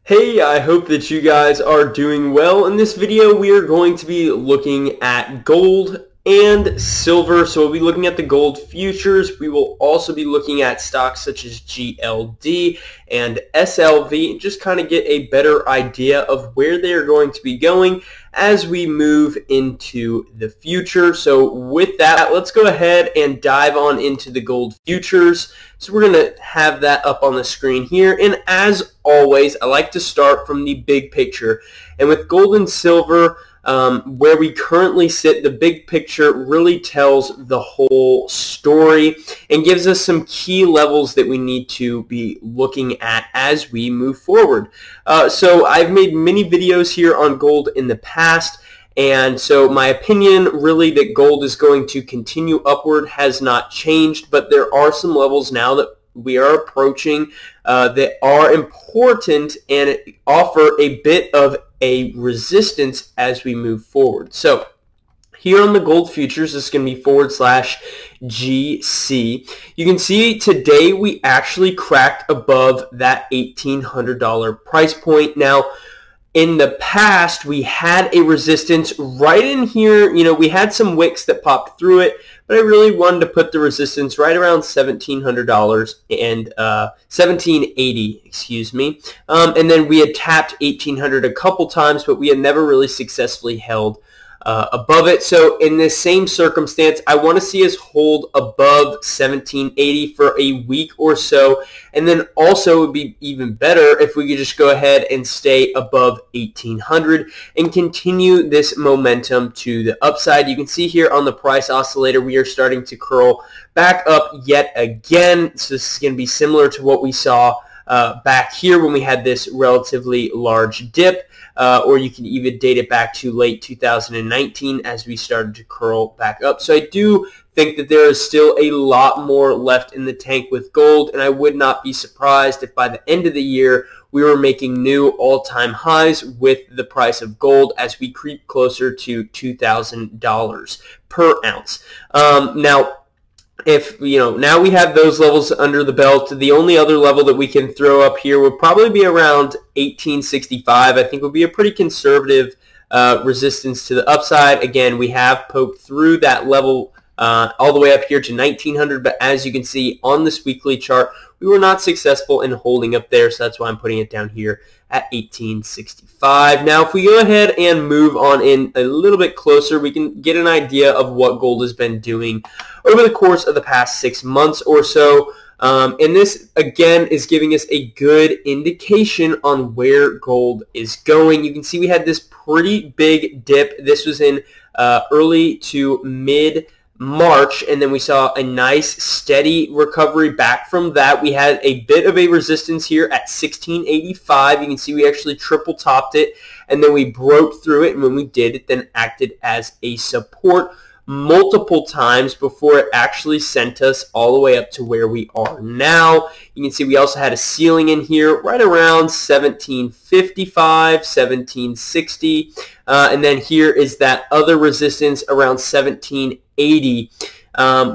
Hey, I hope that you guys are doing well. In this video, we are going to be looking at gold and silver. So we'll be looking at the gold futures. We will also be looking at stocks such as GLD and SLV and just kind of get a better idea of where they are going to be going as we move into the future. So with that, let's go ahead and dive on into the gold futures. So we're going to have that up on the screen here. And as always, I like to start from the big picture. And with gold and silver, where we currently sit, the big picture really tells the whole story and gives us some key levels that we need to be looking at as we move forward. So I've made many videos here on gold in the past, and so my opinion really that gold is going to continue upward has not changed, but there are some levels now that we are approaching that are important and offer a bit of a resistance as we move forward. So here on the gold futures, this is going to be /GC. You can see today we actually cracked above that $1,800 price point. Now, in the past, we had a resistance right in here. You know, we had some wicks that popped through it, but I really wanted to put the resistance right around $1,700 and $1,780, excuse me. And then we had tapped 1,800 a couple times, but we had never really successfully held above it. So in this same circumstance, I want to see us hold above 1780 for a week or so. And then also it would be even better if we could just go ahead and stay above 1800 and continue this momentum to the upside. You can see here on the price oscillator, we are starting to curl back up yet again. So this is going to be similar to what we saw back here when we had this relatively large dip. Or you can even date it back to late 2019 as we started to curl back up. So I do think that there is still a lot more left in the tank with gold, and I would not be surprised if by the end of the year we were making new all-time highs with the price of gold as we creep closer to $2,000 per ounce. Now, if, you know, now we have those levels under the belt, the only other level that we can throw up here would probably be around 1865. I think would be a pretty conservative resistance to the upside. Again, we have poked through that level all the way up here to 1900, but as you can see on this weekly chart, we were not successful in holding up there, so that's why I'm putting it down here at 1865. Now, if we go ahead and move on in a little bit closer, we can get an idea of what gold has been doing over the course of the past 6 months or so. And this, again, is giving us a good indication on where gold is going. You can see we had this pretty big dip. This was in early to mid-March, and then we saw a nice steady recovery back from that. We had a bit of a resistance here at 1685. You can see we actually triple topped it, and then we broke through it, and when we did, it then acted as a support multiple times before it actually sent us all the way up to where we are now. You can see we also had a ceiling in here right around 1755, 1760, and then here is that other resistance around 1780,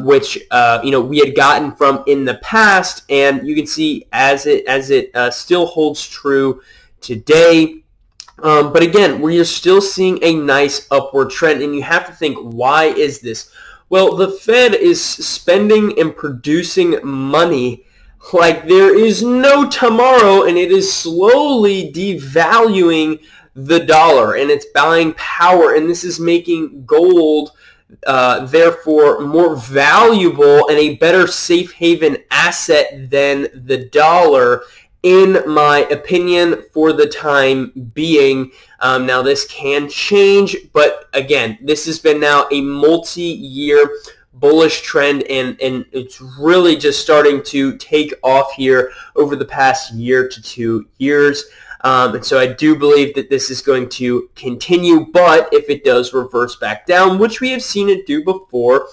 which you know, we had gotten from in the past, and you can see as it still holds true today. But again, we are still seeing a nice upward trend, and you have to think, why is this? Well, the Fed is spending and producing money like there is no tomorrow, and it is slowly devaluing the dollar and its buying power, and this is making gold therefore more valuable and a better safe haven asset than the dollar, in my opinion, for the time being. Now, this can change, but again, this has been now a multi-year bullish trend, and it's really just starting to take off here over the past year to 2 years. And so I do believe that this is going to continue, but if it does reverse back down, which we have seen it do before,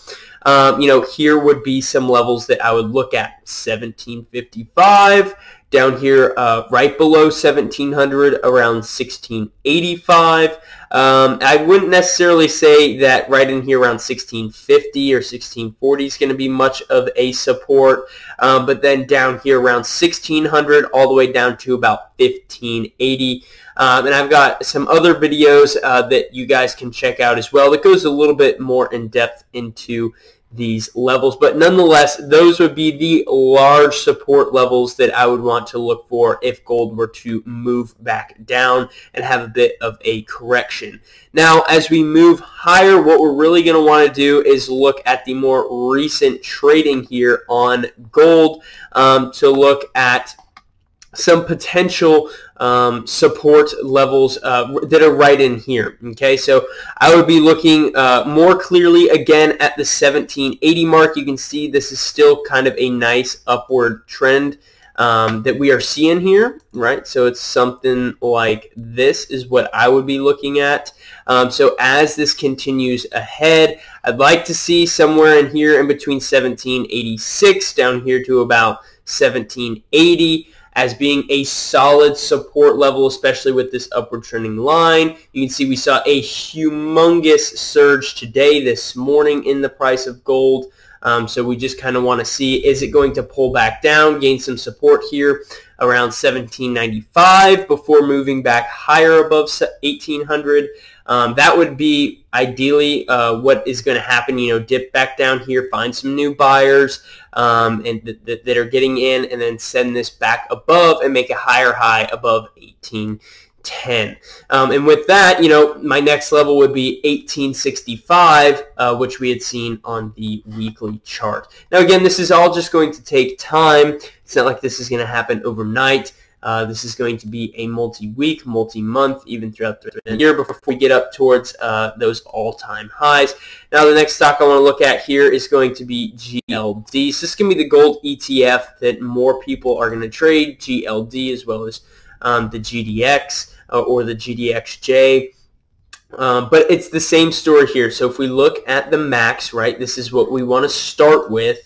you know, here would be some levels that I would look at. 1755, down here right below 1700 around 1685. I wouldn't necessarily say that right in here around 1650 or 1640 is going to be much of a support, but then down here around 1600 all the way down to about 1580. And I've got some other videos that you guys can check out as well that goes a little bit more in depth into these levels, but nonetheless, those would be the large support levels that I would want to look for if gold were to move back down and have a bit of a correction. Now, as we move higher, what we're really going to want to do is look at the more recent trading here on gold to look at some potential support levels that are right in here. Okay, so I would be looking more clearly again at the 1780 mark. You can see this is still kind of a nice upward trend that we are seeing here, right? So it's something like this is what I would be looking at. So as this continues ahead, I'd like to see somewhere in here in between 1786 down here to about 1780 as being a solid support level, especially with this upward trending line. You can see we saw a humongous surge today, this morning, in the price of gold. So we just kind of want to see, is it going to pull back down, gain some support here around 1795 before moving back higher above 1800? That would be ideally what is going to happen. You know, dip back down here, find some new buyers that are getting in, and then send this back above and make a higher high above 1810. And with that, you know, my next level would be 1865, which we had seen on the weekly chart. Now, again, this is all just going to take time. It's not like this is going to happen overnight. This is going to be a multi-week, multi-month, even throughout the year before we get up towards those all-time highs. Now, the next stock I want to look at here is going to be GLD. So this is going to be the gold ETF that more people are going to trade, GLD as well as the GDX or the GDXJ. But it's the same story here. So if we look at the max, right, this is what we want to start with.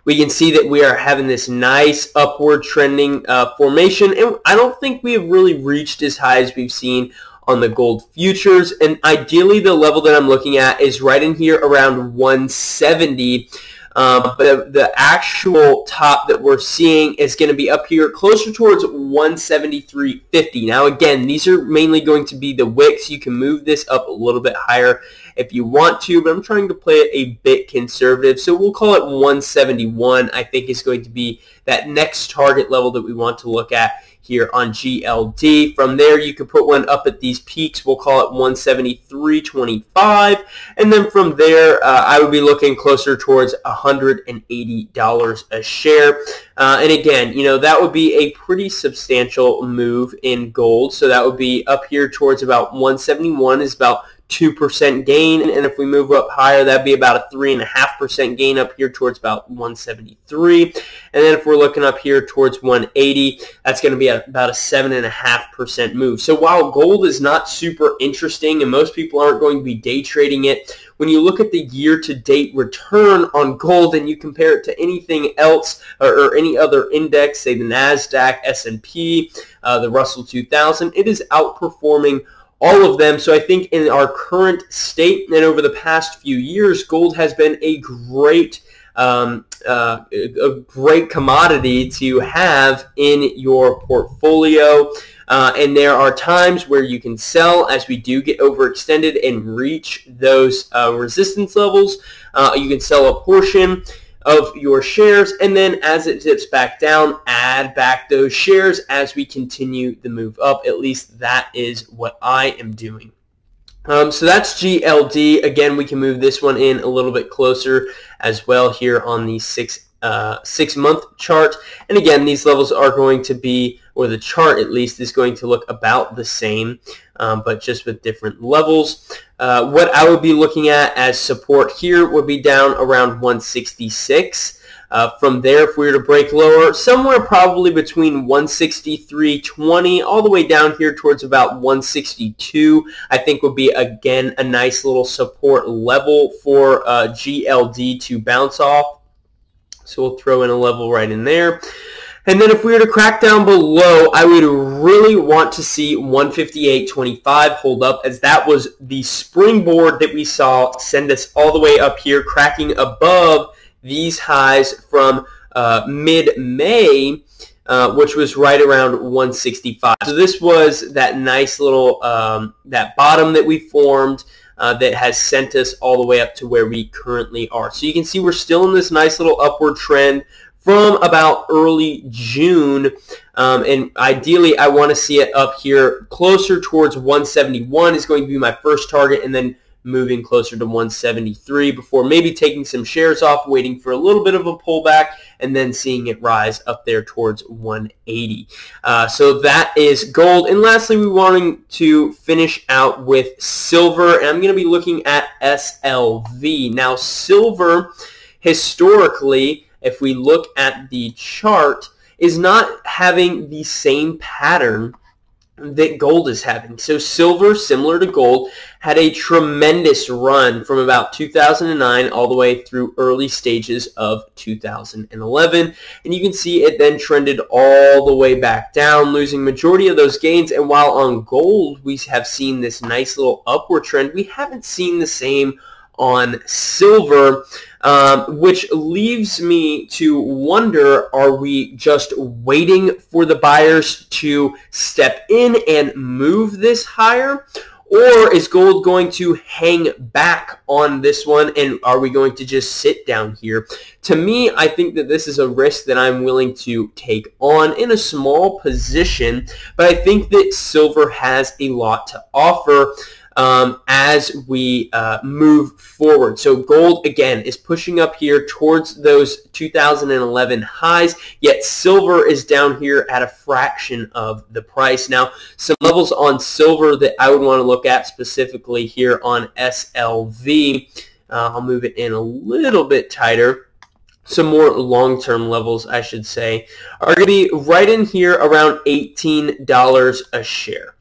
We can see that we are having this nice upward trending formation, and I don't think we have really reached as high as we've seen on the gold futures, and ideally the level that I'm looking at is right in here around 170. But the actual top that we're seeing is going to be up here closer towards 173.50. Now, again, these are mainly going to be the wicks. You can move this up a little bit higher if you want to, but I'm trying to play it a bit conservative. So we'll call it 171, I think, is going to be that next target level that we want to look at here on GLD. From there, you could put one up at these peaks. We'll call it 173.25. And then from there, I would be looking closer towards $180 a share. And again, you know, that would be a pretty substantial move in gold. So that would be up here towards about 171 is about 2% gain, and if we move up higher, that'd be about a 3.5% gain up here towards about 173. And then if we're looking up here towards 180, that's going to be about a 7.5% move. So while gold is not super interesting and most people aren't going to be day trading it, when you look at the year-to-date return on gold and you compare it to anything else or any other index, say the NASDAQ, S&P, the Russell 2000, it is outperforming all of them. So I think in our current state and over the past few years, gold has been a great commodity to have in your portfolio. And there are times where you can sell as we do get overextended and reach those resistance levels. You can sell a portion of your shares, and then as it dips back down, add back those shares as we continue the move up. At least that is what I am doing. So that's GLD. Again, we can move this one in a little bit closer as well here on the six-month chart. And again, these levels are going to be, or the chart at least, is going to look about the same, but just with different levels. What I would be looking at as support here would be down around 166. From there, if we were to break lower, somewhere probably between 163.20 all the way down here towards about 162, I think would be, again, a nice little support level for GLD to bounce off. So we'll throw in a level right in there. And then if we were to crack down below, I would really want to see 158.25 hold up, as that was the springboard that we saw send us all the way up here, cracking above these highs from mid-May, which was right around 165. So this was that nice little that bottom that we formed that has sent us all the way up to where we currently are. So you can see we're still in this nice little upward trend from about early June, and ideally I want to see it up here closer towards 171 is going to be my first target, and then moving closer to 173 before maybe taking some shares off, waiting for a little bit of a pullback, and then seeing it rise up there towards 180. So that is gold. And lastly, we're wanting to finish out with silver, and I'm going to be looking at SLV. Now, silver, historically, if we look at the chart, is not having the same pattern that gold is having. So silver, similar to gold, had a tremendous run from about 2009 all the way through early stages of 2011. And you can see it then trended all the way back down, losing majority of those gains. And while on gold we have seen this nice little upward trend, we haven't seen the same on silver, which leaves me to wonder, are we just waiting for the buyers to step in and move this higher? Or is gold going to hang back on this one, and are we going to just sit down here? To me, I think that this is a risk that I'm willing to take on in a small position, but I think that silver has a lot to offer as we move forward. So gold, again, is pushing up here towards those 2011 highs, yet silver is down here at a fraction of the price. Now, some levels on silver that I would want to look at specifically here on SLV, I'll move it in a little bit tighter. Some more long-term levels, I should say, are going to be right in here around $18 a share.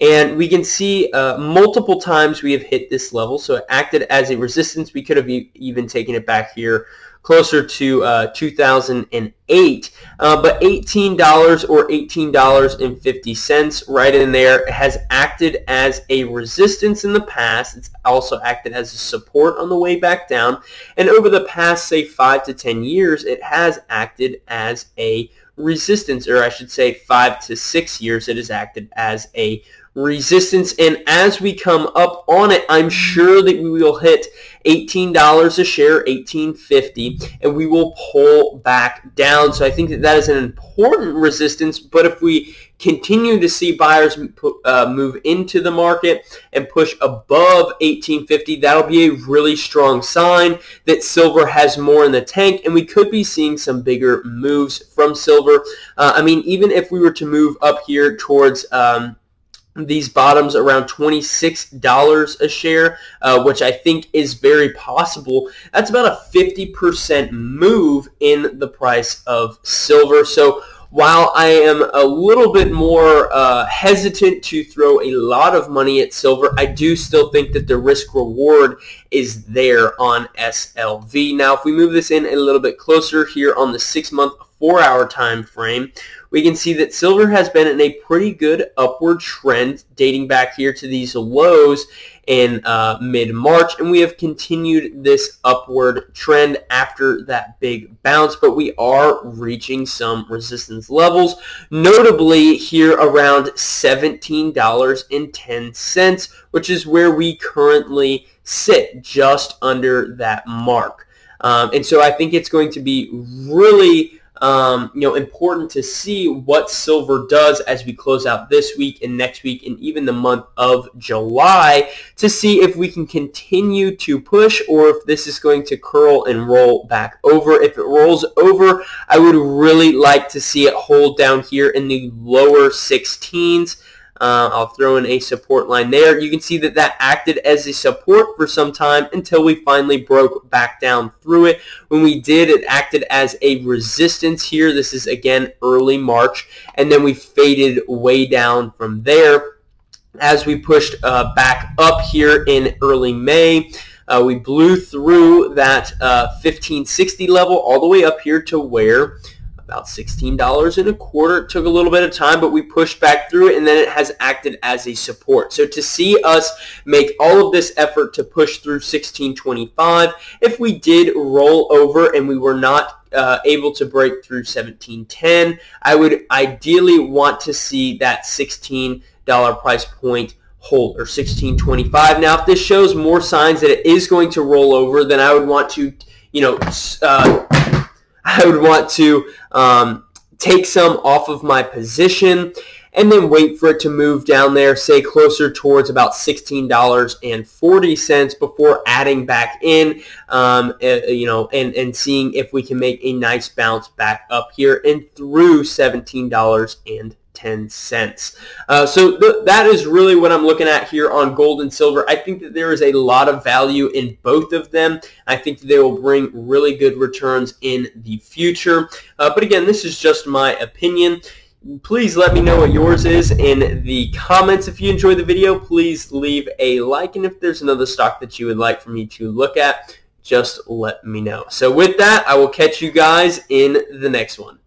And we can see multiple times we have hit this level, so it acted as a resistance. We could have even taken it back here closer to 2008, but $18 or $18.50 right in there has acted as a resistance in the past. It's also acted as a support on the way back down, and over the past, say, 5 to 10 years, it has acted as a resistance, or I should say 5 to 6 years it has acted as a resistance. And as we come up on it, I'm sure that we will hit $18 a share, $18.50, and we will pull back down. So I think that that is an important resistance, but if we continue to see buyers move into the market and push above $18.50, that'll be a really strong sign that silver has more in the tank, and we could be seeing some bigger moves from silver. I mean, even if we were to move up here towards these bottoms around $26 a share, which I think is very possible. That's about a 50% move in the price of silver. So while I am a little bit more hesitant to throw a lot of money at silver, I do still think that the risk reward is there on SLV. Now, if we move this in a little bit closer here on the 6-month, 4-hour time frame, we can see that silver has been in a pretty good upward trend dating back here to these lows in mid-March, and we have continued this upward trend after that big bounce, but we are reaching some resistance levels, notably here around $17.10, which is where we currently sit, just under that mark. And so I think it's going to be really important to see what silver does as we close out this week and next week and even the month of July, to see if we can continue to push or if this is going to curl and roll back over. If it rolls over, I would really like to see it hold down here in the lower 16s. I'll throw in a support line there. You can see that that acted as a support for some time until we finally broke back down through it. When we did, it acted as a resistance here. This is, again, early March. And then we faded way down from there. As we pushed back up here in early May, we blew through that 1560 level all the way up here to where about $16.25. It took a little bit of time, but we pushed back through it, and then it has acted as a support. So to see us make all of this effort to push through $16.25, if we did roll over and we were not able to break through $17.10, I would ideally want to see that $16 price point hold, or $16.25. Now, if this shows more signs that it is going to roll over, then I would want to, take some off of my position and then wait for it to move down there, say closer towards about $16.40 before adding back in, and seeing if we can make a nice bounce back up here and through $17.10. So that is really what I'm looking at here on gold and silver. I think that there is a lot of value in both of them. I think that they will bring really good returns in the future. But again, this is just my opinion. Please let me know what yours is in the comments. If you enjoyed the video, please leave a like. And if there's another stock that you would like for me to look at, just let me know. So with that, I will catch you guys in the next one.